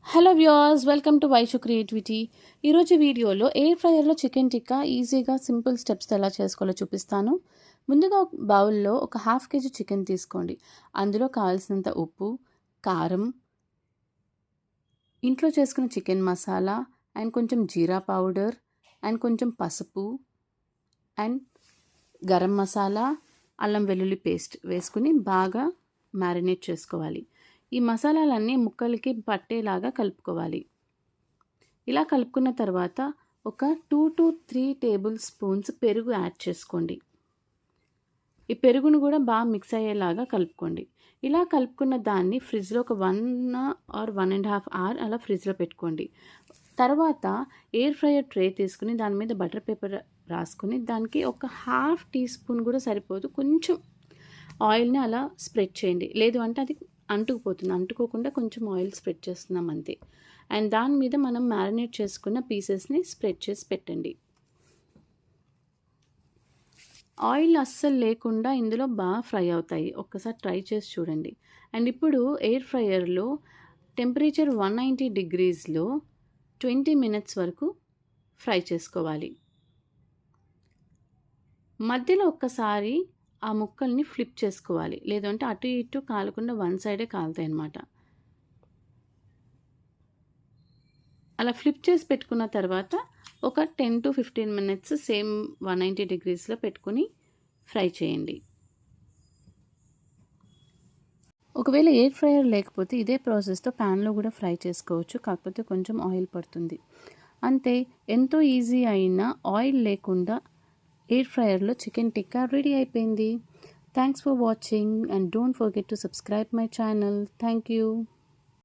Hello viewers, welcome to Vaishu creativity. ఈరోజు వీడియోలో air ఫ్రైయర్లో chicken tikka ఈజీగా సింపుల్ స్టెప్స్ ఎలా చేసుకోవాలో చూపిస్తాను. ముందుగా ఒక బౌల్లో ఒక హాఫ్ కేజీ చికెన్ తీసుకోండి. అందులో కావాల్సినంత ఉప్పు, కారం, ఇంట్లో చేసుకున్న చికెన్ మసాలా అండ్ కొంచెం జీరా పౌడర్ అండ్ కొంచెం పసుపు అండ్ గరం మసాలా, అల్లం వెల్లుల్లి పేస్ట్ వేసుకుని బాగా మ్యారినేట్ చేసుకోవాలి. ఈ మసాలాలన్నీ ముక్కలకి పట్టేలాగా కలుపుకోవాలి. ఇలా కలుపుకున్న తర్వాత ఒక 2 to 3 టేబుల్ స్పూన్స్ పెరుగు యాడ్ చేసుకోండి. ఈ పెరుగును కూడా బాగా మిక్స్ అయ్యేలాగా కలుపుకోండి. ఇలా కలుపుకున్న దాన్ని ఫ్రిడ్జ్లో ఒక 1 or 1.5 hour అలా ఫ్రిడ్జ్లో పెట్టుకోండి. తర్వాత ఎయిర్ ఫ్రైయర్ ట్రే తీసుకుని దాని మీద బటర్ పేపర్ రాసుకుని దానికి ఒక హాఫ్ టీ స్పూన్ కూడా సరిపోదు, కొంచెం ఆయిల్ని అలా స్ప్రెడ్ చేయండి. లేదు అంటే అది అంటుకుపోతుంది. అంటుకోకుండా కొంచెం ఆయిల్ స్ప్రెడ్ చేస్తున్నాం అంతే. అండ్ దాని మీద మనం మ్యారినేట్ చేసుకున్న పీసెస్ని స్ప్రెడ్ చేసి పెట్టండి. ఆయిల్ అస్సలు లేకుండా ఇందులో బాగా ఫ్రై అవుతాయి. ఒక్కసారి ట్రై చేసి చూడండి. అండ్ ఇప్పుడు ఎయిర్ ఫ్రైయర్లో టెంపరేచర్ 190 degreesలో 20 minutes వరకు ఫ్రై చేసుకోవాలి. మధ్యలో ఒక్కసారి ఆ ముక్కల్ని ఫ్లిప్ చేసుకోవాలి. లేదంటే అటు ఇటు కాలకుండా వన్ సైడే కాలుతాయి అన్నమాట. అలా ఫ్లిప్ చేసి పెట్టుకున్న తర్వాత ఒక 10 to 15 minutes సేమ్ 190 degreesలో పెట్టుకుని ఫ్రై చేయండి. ఒకవేళ ఎయిర్ ఫ్రైయర్ లేకపోతే ఇదే ప్రాసెస్తో ప్యాన్లో కూడా ఫ్రై చేసుకోవచ్చు. కాకపోతే కొంచెం ఆయిల్ పడుతుంది అంతే. ఎంతో ఈజీ అయినా ఆయిల్ లేకుండా ఎయిర్ ఫ్రైయర్లో చికెన్ టిక్కా రెడీ అయిపోయింది. Thanks for watching and don't forget to subscribe my channel. Thank you.